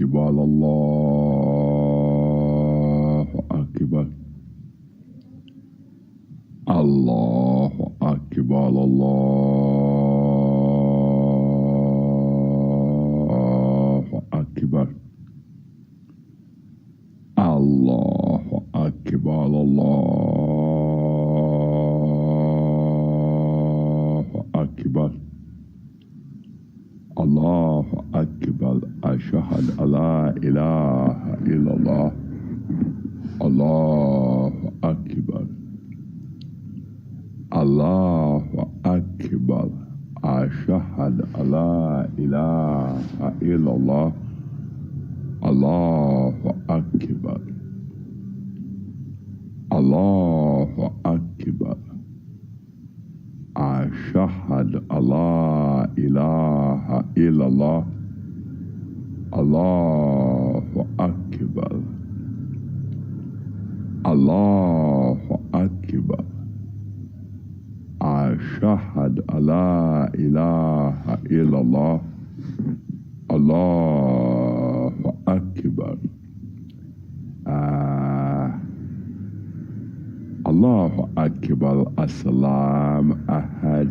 أكبر الله أكبر الله أكبر الله أكبر الله أكبر الله أكبر الله أكبر أشهد أن لا إله إلا الله الله أكبر الله أكبر أشهد أن لا إله إلا الله الله أكبر الله أكبر أشهد أن لا إله إلا الله الله أكبر الله أكبر أشهد أن لا إله إلا الله الله أكبر الله أكبر السلام أحد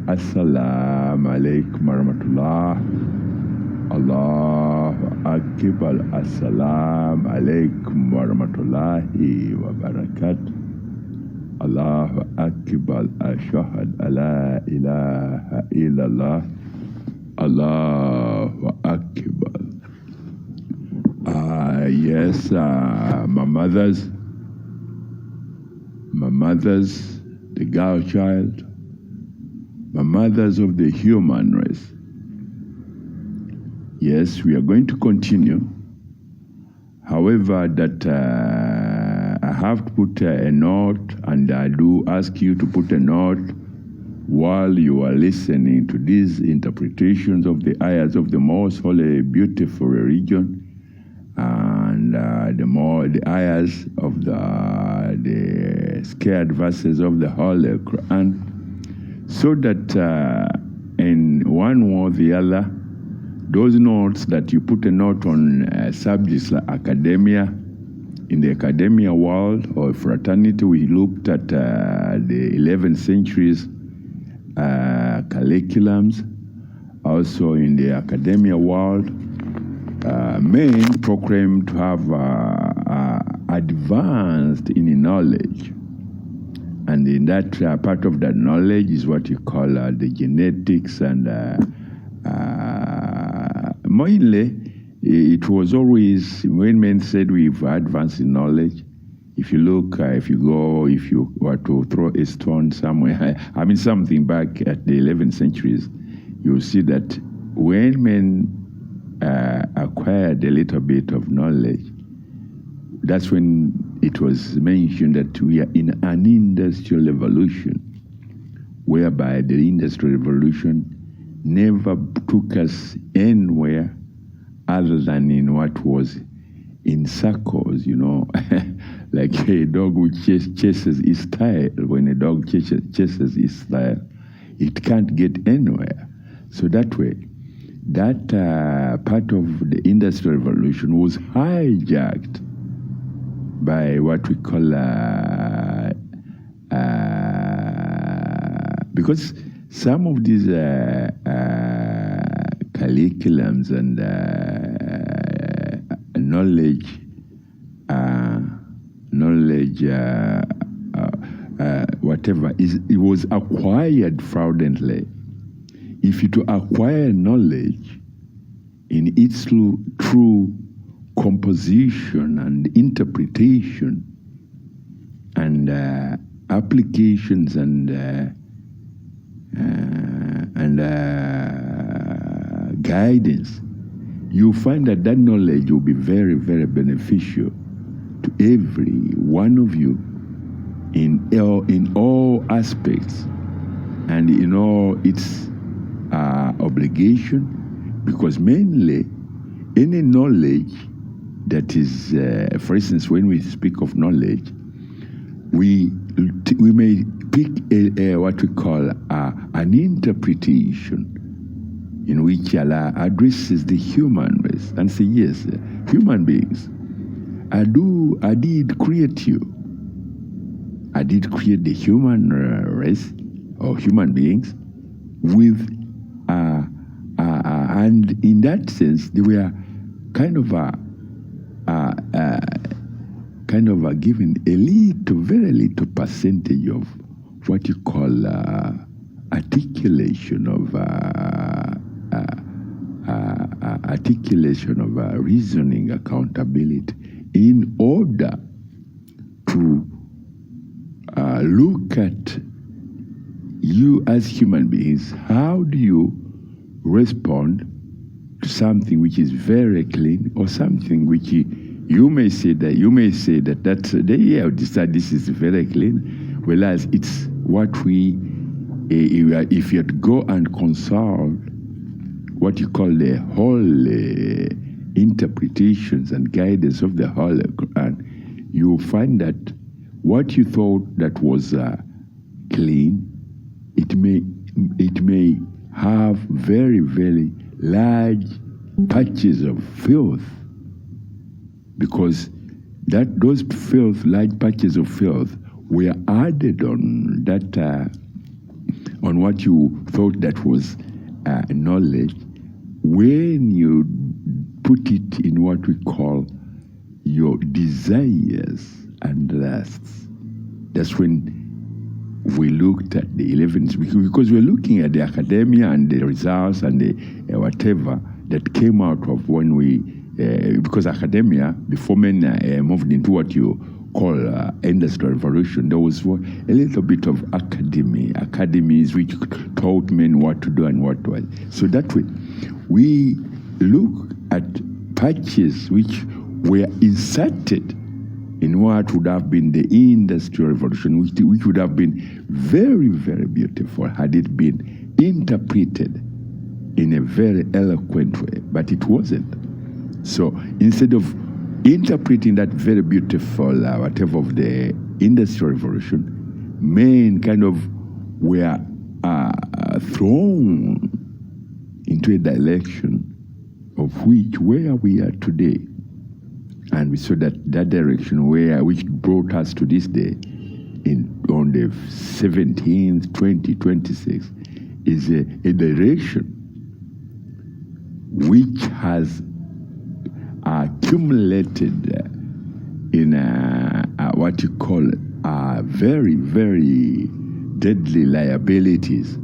السلام عليكم ورحمة الله الله أكبر السلام عليكم ورحمة الله وبركاته الله أكبر أشهد أن لا إله إلا الله الله أكبر yes my mothers, the girl child, my mothers of the human race. Yes, we are going to continue. However, that I have to put a note, and I do ask you to put a note while you are listening to these interpretations of the ayahs of the most holy, beautiful religion, and the ayahs of the scared verses of the Holy Quran, so that in one way or the other, those notes that you put a note on subjects like academia, in the academia world or fraternity, we looked at the 11th century's curriculums. Also in the academia world, men proclaimed to have advanced in knowledge. And in that part of that knowledge is what you call the genetics, and mainly it was always when men said we've advanced in knowledge. If you look, if you were to throw a stone somewhere, I mean something back at the 11th centuries, you'll see that when men acquired a little bit of knowledge, that's when it was mentioned that we are in an industrial revolution, whereby the industrial revolution never took us anywhere other than in what was in circles, you know, like a dog which chases its tail. When a dog chases its tail, it can't get anywhere. So that way, that part of the industrial revolution was hijacked by what we call, because some of these curriculums and knowledge, whatever, it was acquired fraudulently. If you to acquire knowledge in its true composition and interpretation and applications and guidance, you find that that knowledge will be very, very beneficial to every one of you in all aspects and in all its obligation, because mainly any knowledge that is, for instance, when we speak of knowledge, we may pick what we call an interpretation in which Allah addresses the human race and says, yes, human beings, I did create you. I did create the human race or human beings with, and in that sense, they were kind of given a little, very little percentage of what you call articulation of reasoning, accountability, in order to look at you as human beings. How do you respond to something which is very clean, or something which you may say that this is very clean, whereas it's what we, if you go and consult what you call the whole interpretations and guidance of the Holy Quran, you find that what you thought that was clean, it may have very, very large patches of filth, because those large patches of filth were added on that on what you thought that was knowledge, when you put it in what we call your desires and lusts. That's when we looked at the 11th, because we're looking at the academia and the results and the whatever that came out of when we, because academia, before men moved into what you call industrial revolution, there was a little bit of academies which taught men what to do and what to do. So that way, we look at patches which were inserted in what would have been the industrial revolution, which would have been very, very beautiful had it been interpreted in a very eloquent way, but it wasn't. So instead of interpreting that very beautiful whatever of the industrial revolution, men kind of were thrown into a direction of where we are today. And we saw that direction which brought us to this day, on the 17th, 2026, is a direction which has accumulated in what you call very, very deadly liabilities,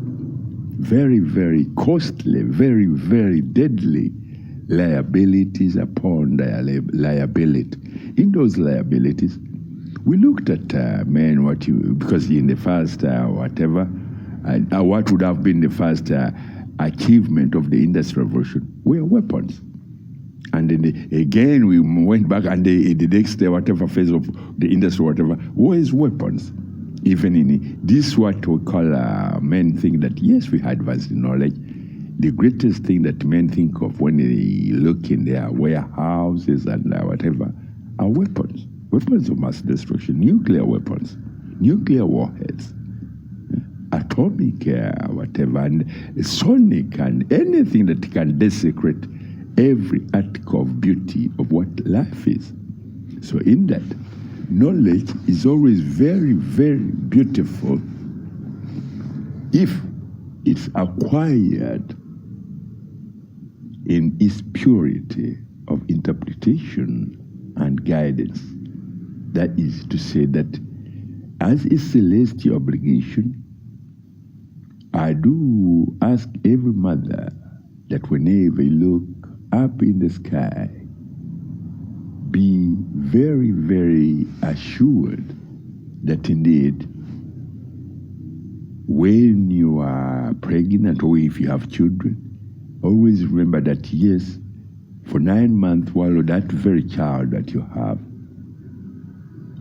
very, very costly, very, very deadly liabilities upon liability. In those liabilities, we looked at because in the first what would have been the first achievement of the industrial revolution were weapons. And then again, we went back, and the next whatever phase of the industry, whatever, was weapons. Even in this, what we call men think that yes, we had advanced in knowledge. The greatest thing that men think of when they look in their warehouses and whatever are weapons. Weapons of mass destruction, nuclear weapons, nuclear warheads, atomic whatever, and sonic, and anything that can desecrate every article of beauty of what life is. So in that, knowledge is always very, very beautiful if it's acquired in its purity of interpretation and guidance. That is to say that as a celestial obligation, I do ask every mother that whenever you look up in the sky, be very, very assured that indeed, when you are pregnant or if you have children, always remember that yes, for 9 months, while that very child that you have,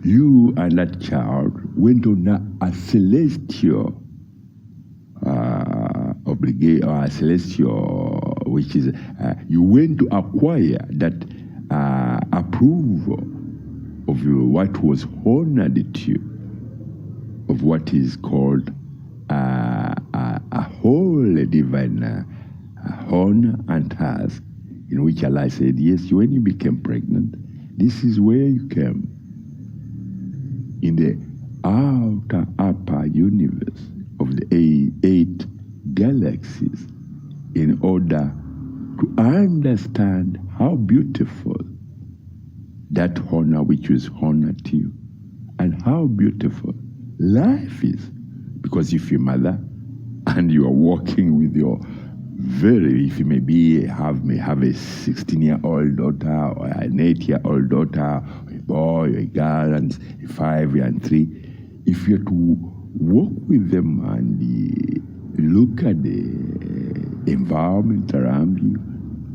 you and that child went on a celestial obligation, or a celestial, which is you went to acquire that approval of what was honored to you, of what is called a holy divine, honor and task in which Allah said, yes, when you became pregnant, this is where you came. In the outer upper universe of the 8 galaxies, in order to understand how beautiful that honor which was honored to you, and how beautiful life is. Because if you're mother and you are walking with your if you may have a 16-year-old daughter or an 8-year-old daughter, or a boy or a girl, and a 5 and 3, if you're to walk with them and look at the environment around you,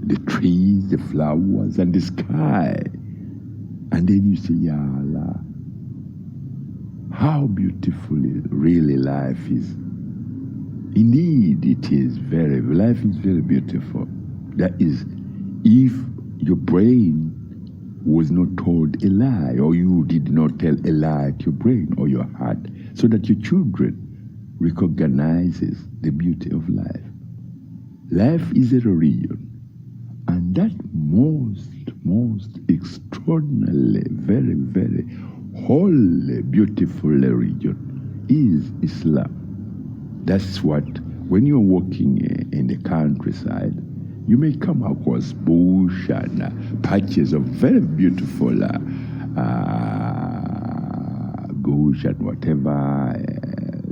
the trees, the flowers, and the sky, and then you say, Ya Allah, how beautiful really life is. Indeed, it is life is very beautiful. That is, if your brain was not told a lie, or you did not tell a lie to your brain or your heart, so that your children recognizes the beauty of life. Life is a religion, and that most extraordinarily, very, very holy, beautiful religion is Islam. That's what, when you're walking in the countryside, you may come across bush and patches of very beautiful bush and whatever,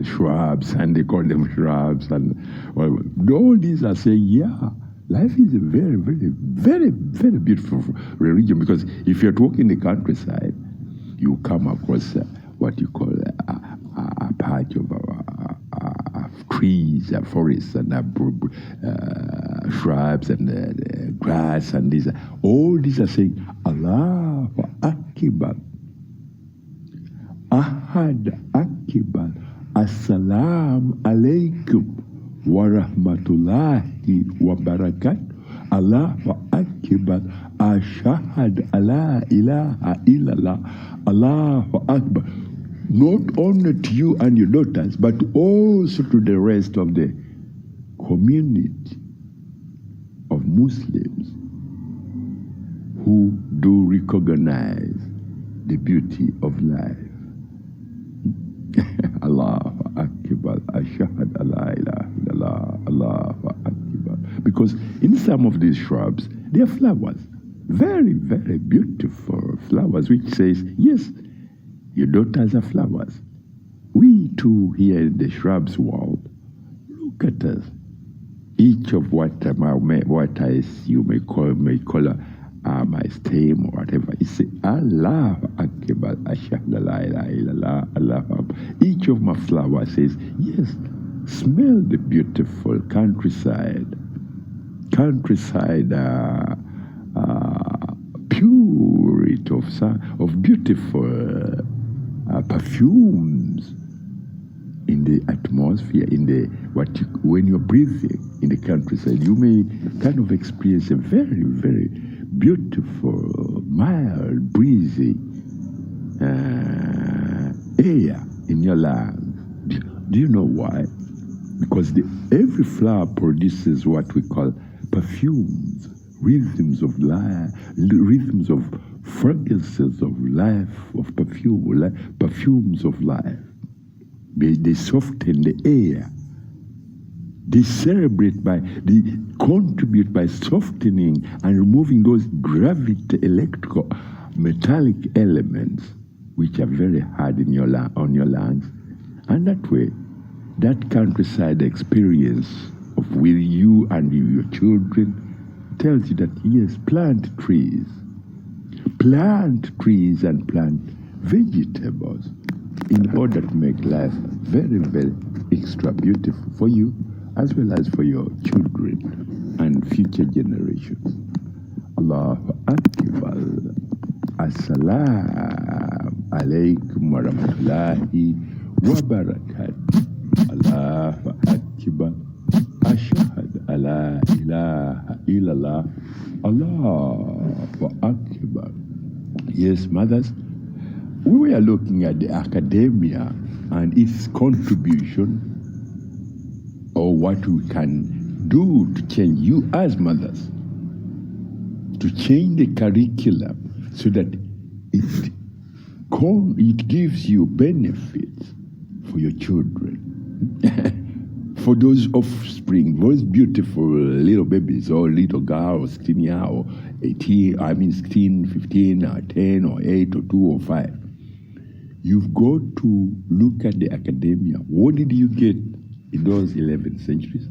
shrubs, and they call them shrubs. And all these are saying, yeah, life is a very, very, very, very beautiful religion. Because if you're walking the countryside, you come across what you call a patch of trees, forests, and shrubs, and grass, and these. All these are saying, Allahu Akbar, Ahad Akbar, Assalamu alaikum wa rahmatullahi wa barakatuh. Allahu Akbar, Ashahad Allah ilaha illallah, Allahu Akbar. Not only to you and your daughters, but also to the rest of the community of Muslims who do recognize the beauty of life. Allahu Akbar, Ashhadu Allah ilaha illallah, Allahu Akbar. Because in some of these shrubs, there are flowers, very, very beautiful flowers, which says, yes, your daughters are flowers. We too here in the shrubs world, look at us. Each of what you may call my stem or whatever. It's Allah Akbar, Ashhadu la ilaha illallah, Allah Akbar. Each of my flowers says, yes, smell the beautiful countryside, purity of beautiful perfumes in the atmosphere, when you're breathing in the countryside, you may kind of experience a very, very beautiful, mild, breezy air in your lungs. Do you know why? Because every flower produces what we call perfumes, rhythms of life, rhythms of fragrances of life, of perfumes of life. They soften the air. They contribute by softening and removing those electrical, metallic elements which are very hard on your lungs. And that way, that countryside experience with you and your children tells you that, yes, plant trees and plant vegetables in order to make life very, very extra beautiful for you as well as for your children and future generations. Allahu Akbar. Assalamu alaikum wa rahmatullahi wa barakatuh. Allahu Akbar. Ashhadu alla ilaha illallah. Allahu Akbar. Yes, mothers, we were looking at the academia and its contribution, or what we can do to change, you as mothers, to change the curriculum so that it gives you benefits for your children, for those offspring, those beautiful little babies or little girls, 16 years or 18, 16, 15, or 10, or 8, or 2, or 5. You've got to look at the academia. What did you get in those 11th centuries?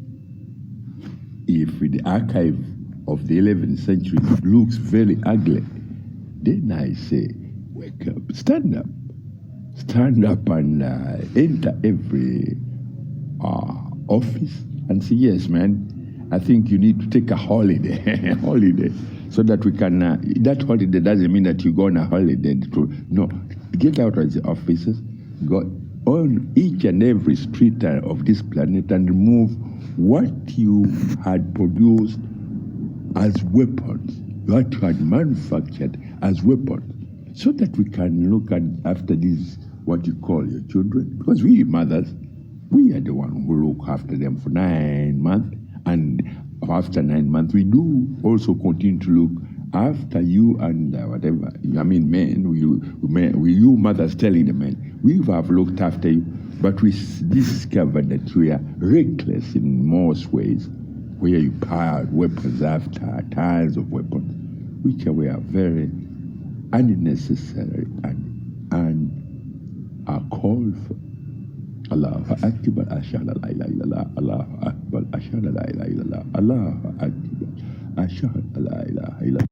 If the archive of the 11th century looks very ugly, then I say, wake up, stand up and enter every office and say, yes, man, I think you need to take a holiday, so that we can, that holiday doesn't mean that you go on a holiday. No, get out as the officers, go on each and every street of this planet and remove what you had produced as weapons, what you had manufactured as weapons, so that we can look after these, what you call your children. Because we mothers, we are the one who look after them for 9 months, and after 9 months, we do also continue to look after you and whatever. I mean, men, you mothers telling the men, we have looked after you, but we discovered that we are reckless in most ways, where you piled weapons after tons of weapons, which were very unnecessary and are called for. Allahu Akbar, ashhadu la ilaha illallah, Allahu Akbar, ashhadu la ilaha illallah, Allahu Akbar, ashhadu la ilaha illallah.